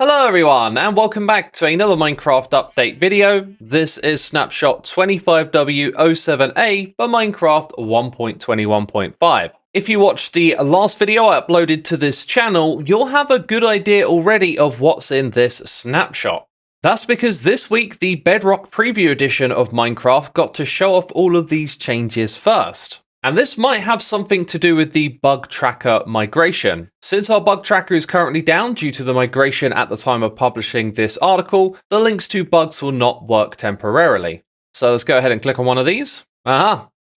Hello everyone, and welcome back to another Minecraft update video. This is Snapshot 25W07A for Minecraft 1.21.5. If you watched the last video I uploaded to this channel, you'll have a good idea already of what's in this snapshot. That's because this week the Bedrock Preview Edition of Minecraft got to show off all of these changes first. And this might have something to do with the bug tracker migration. Since our bug tracker is currently down due to the migration at the time of publishing this article, the links to bugs will not work temporarily. So let's go ahead and click on one of these.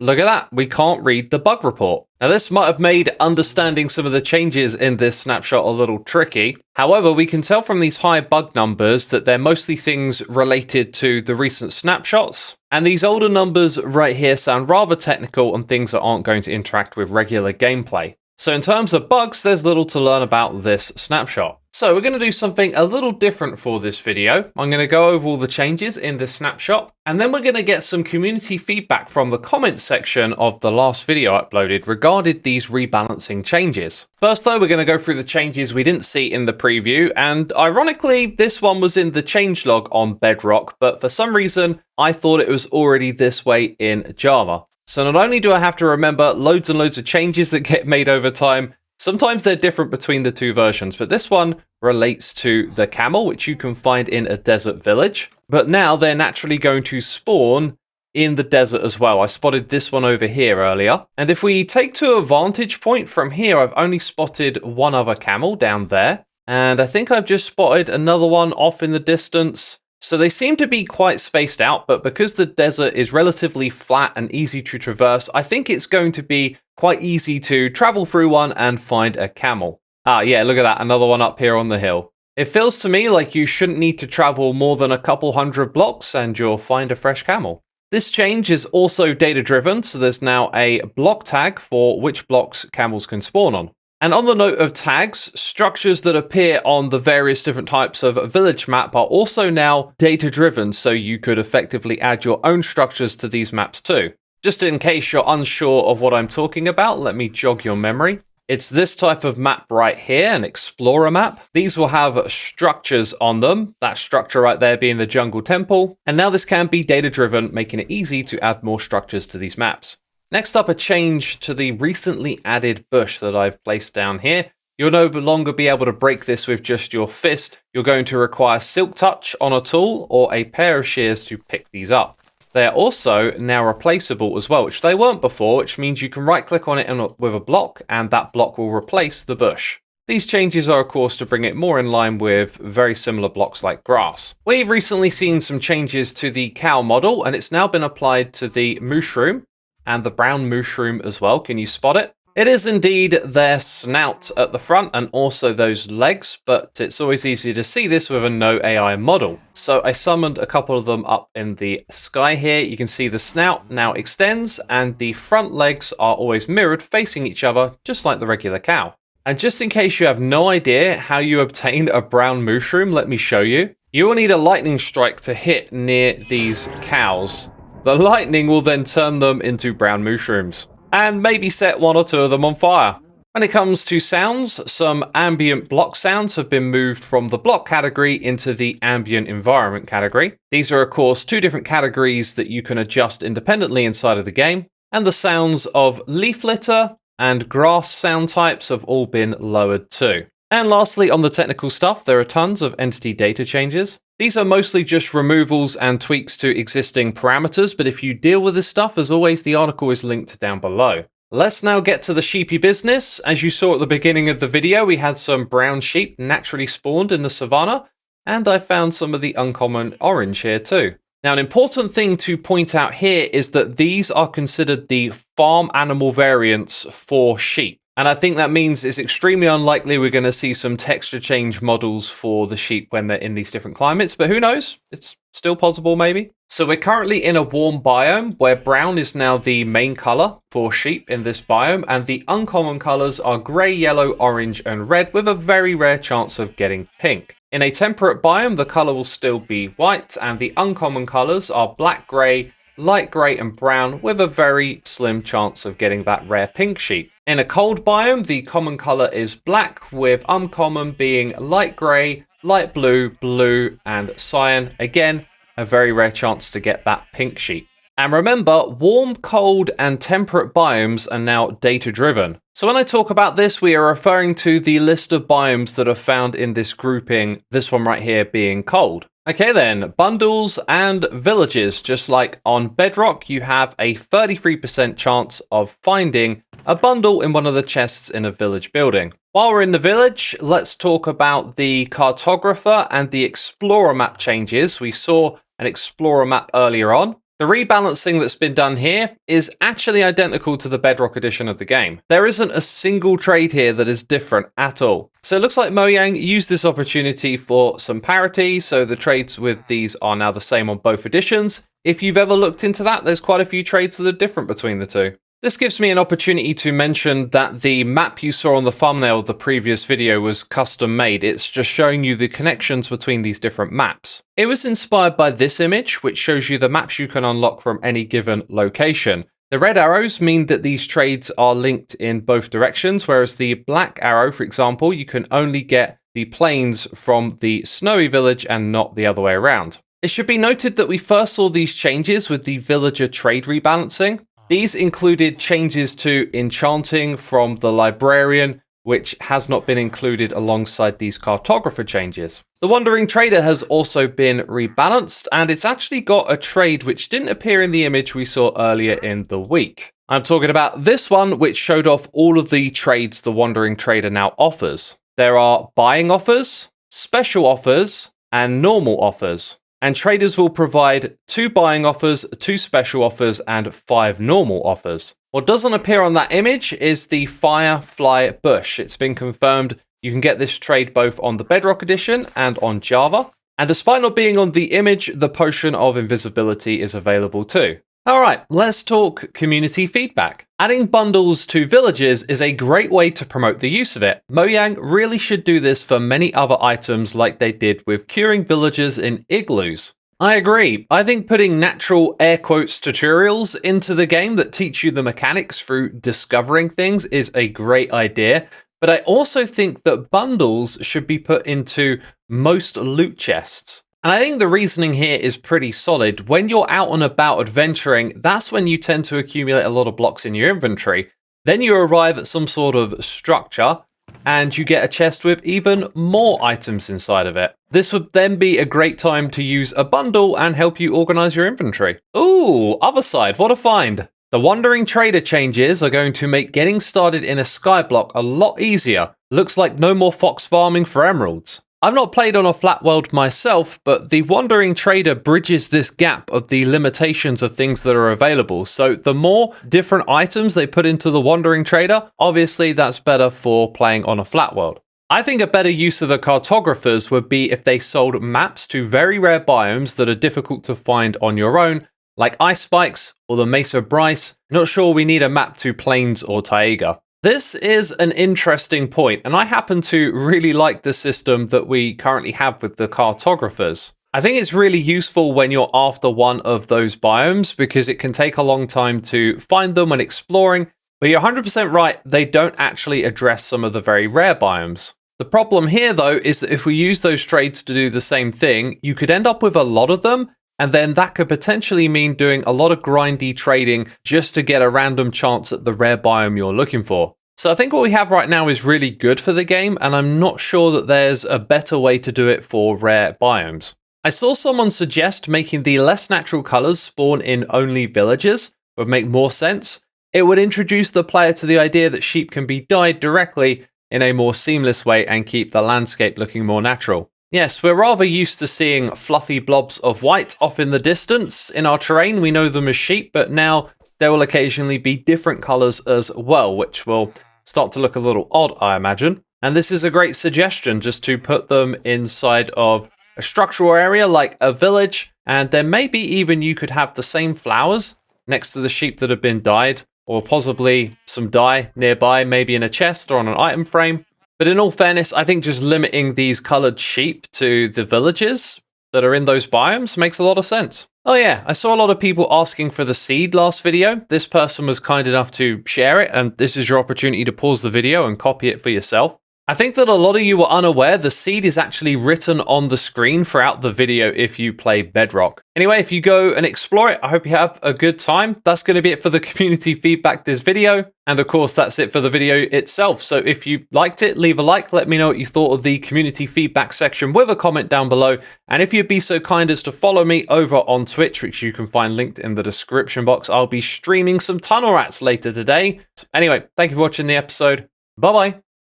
Look at that, we can't read the bug report. Now this might have made understanding some of the changes in this snapshot a little tricky. However, we can tell from these high bug numbers that they're mostly things related to the recent snapshots. And these older numbers right here sound rather technical and things that aren't going to interact with regular gameplay. So in terms of bugs, there's little to learn about this snapshot. So we're going to do something a little different for this video. I'm going to go over all the changes in this snapshot, and then we're going to get some community feedback from the comments section of the last video I uploaded regarding these rebalancing changes. First though, we're going to go through the changes we didn't see in the preview, and ironically, this one was in the changelog on Bedrock, but for some reason, I thought it was already this way in Java. So not only do I have to remember loads and loads of changes that get made over time, sometimes they're different between the two versions, but this one relates to the camel, which you can find in a desert village. But now they're naturally going to spawn in the desert as well. I spotted this one over here earlier. And if we take to a vantage point from here, I've only spotted one other camel down there. And I think I've just spotted another one off in the distance. So they seem to be quite spaced out, but because the desert is relatively flat and easy to traverse, I think it's going to be quite easy to travel through one and find a camel. Yeah, look at that, another one up here on the hill. It feels to me like you shouldn't need to travel more than a couple hundred blocks and you'll find a fresh camel. This change is also data driven, so there's now a block tag for which blocks camels can spawn on. And on the note of tags, structures that appear on the various different types of village map are also now data-driven, so you could effectively add your own structures to these maps too. Just in case you're unsure of what I'm talking about, let me jog your memory. It's this type of map right here, an explorer map. These will have structures on them, that structure right there being the jungle temple. And now this can be data-driven, making it easy to add more structures to these maps. Next up, a change to the recently added bush that I've placed down here. You'll no longer be able to break this with just your fist. You're going to require Silk Touch on a tool or a pair of shears to pick these up. They are also now replaceable as well, which they weren't before, which means you can right click on it with a block and that block will replace the bush. These changes are of course to bring it more in line with very similar blocks like grass. We've recently seen some changes to the cow model and it's now been applied to the Mooshroom and the brown Mooshroom as well. Can you spot it? It is indeed their snout at the front and also those legs, but it's always easier to see this with a no AI model. So I summoned a couple of them up in the sky here. You can see the snout now extends and the front legs are always mirrored facing each other, just like the regular cow. And just in case you have no idea how you obtain a brown Mooshroom, let me show you. You will need a lightning strike to hit near these cows. The lightning will then turn them into brown Mooshrooms, and maybe set one or two of them on fire. When it comes to sounds, some ambient block sounds have been moved from the block category into the ambient environment category. These are of course two different categories that you can adjust independently inside of the game, and the sounds of leaf litter and grass sound types have all been lowered too. And lastly, on the technical stuff, there are tons of entity data changes. These are mostly just removals and tweaks to existing parameters, but if you deal with this stuff, as always, the article is linked down below. Let's now get to the Sheepy Business. As you saw at the beginning of the video, we had some brown sheep naturally spawned in the savannah, and I found some of the uncommon orange here too. Now, an important thing to point out here is that these are considered the farm animal variants for sheep. And I think that means it's extremely unlikely we're going to see some texture change models for the sheep when they're in these different climates, but who knows? It's still possible maybe. So we're currently in a warm biome where brown is now the main color for sheep in this biome, and the uncommon colors are gray, yellow, orange, and red with a very rare chance of getting pink. In a temperate biome, the color will still be white, and the uncommon colors are black, gray, light grey and brown with a very slim chance of getting that rare pink sheep. In a cold biome, the common colour is black, with uncommon being light grey, light blue, blue, and cyan. Again, a very rare chance to get that pink sheep. And remember, warm, cold, and temperate biomes are now data-driven. So when I talk about this, we are referring to the list of biomes that are found in this grouping, this one right here being cold. Okay then, bundles and villages. Just like on Bedrock, you have a 33% chance of finding a bundle in one of the chests in a village building. While we're in the village, let's talk about the Cartographer and the Explorer map changes. We saw an Explorer map earlier on. The rebalancing that's been done here is actually identical to the Bedrock edition of the game. There isn't a single trade here that is different at all. So it looks like Mojang used this opportunity for some parity, so the trades with these are now the same on both editions. If you've ever looked into that, there's quite a few trades that are different between the two. This gives me an opportunity to mention that the map you saw on the thumbnail of the previous video was custom made. It's just showing you the connections between these different maps. It was inspired by this image, which shows you the maps you can unlock from any given location. The red arrows mean that these trades are linked in both directions, whereas the black arrow, for example, you can only get the plains from the snowy village and not the other way around. It should be noted that we first saw these changes with the villager trade rebalancing. These included changes to enchanting from the librarian, which has not been included alongside these cartographer changes. The wandering trader has also been rebalanced, and it's actually got a trade which didn't appear in the image we saw earlier in the week. I'm talking about this one, which showed off all of the trades the wandering trader now offers. There are buying offers, special offers, and normal offers. And traders will provide 2 buying offers, 2 special offers, and 5 normal offers. What doesn't appear on that image is the Firefly Bush. It's been confirmed you can get this trade both on the Bedrock edition and on Java. And despite not being on the image, the Potion of Invisibility is available too. Alright, let's talk community feedback. Adding bundles to villages is a great way to promote the use of it. Mojang really should do this for many other items like they did with curing villagers in igloos. I agree. I think putting natural air quotes tutorials into the game that teach you the mechanics through discovering things is a great idea. But I also think that bundles should be put into most loot chests. And I think the reasoning here is pretty solid. When you're out and about adventuring, that's when you tend to accumulate a lot of blocks in your inventory. Then you arrive at some sort of structure and you get a chest with even more items inside of it. This would then be a great time to use a bundle and help you organize your inventory. Ooh, other side, what a find. The Wandering Trader changes are going to make getting started in a skyblock a lot easier. Looks like no more fox farming for emeralds. I've not played on a flat world myself, but the Wandering Trader bridges this gap of the limitations of things that are available. So the more different items they put into the Wandering Trader, obviously that's better for playing on a flat world. I think a better use of the cartographers would be if they sold maps to very rare biomes that are difficult to find on your own, like Ice Spikes or the Mesa Bryce. Not sure we need a map to Plains or Taiga. This is an interesting point, and I happen to really like the system that we currently have with the cartographers. I think it's really useful when you're after one of those biomes because it can take a long time to find them when exploring, but you're 100% right, they don't actually address some of the very rare biomes. The problem here, though, is that if we use those trades to do the same thing, you could end up with a lot of them, and then that could potentially mean doing a lot of grindy trading just to get a random chance at the rare biome you're looking for. So I think what we have right now is really good for the game, and I'm not sure that there's a better way to do it for rare biomes. I saw someone suggest making the less natural colors spawn in only villages would make more sense. It would introduce the player to the idea that sheep can be dyed directly in a more seamless way and keep the landscape looking more natural. Yes, we're rather used to seeing fluffy blobs of white off in the distance. In our terrain, we know them as sheep, but now there will occasionally be different colors as well, which will start to look a little odd, I imagine. And this is a great suggestion, just to put them inside of a structural area like a village, and then maybe even you could have the same flowers next to the sheep that have been dyed, or possibly some dye nearby, maybe in a chest or on an item frame. But in all fairness, I think just limiting these colored sheep to the villages that are in those biomes makes a lot of sense. Oh yeah, I saw a lot of people asking for the seed last video. This person was kind enough to share it, and this is your opportunity to pause the video and copy it for yourself. I think that a lot of you were unaware the seed is actually written on the screen throughout the video if you play Bedrock. Anyway, if you go and explore it, I hope you have a good time. That's going to be it for the community feedback this video. And of course, that's it for the video itself. So if you liked it, leave a like. Let me know what you thought of the community feedback section with a comment down below. And if you'd be so kind as to follow me over on Twitch, which you can find linked in the description box, I'll be streaming some tunnel rats later today. So anyway, thank you for watching the episode. Bye-bye.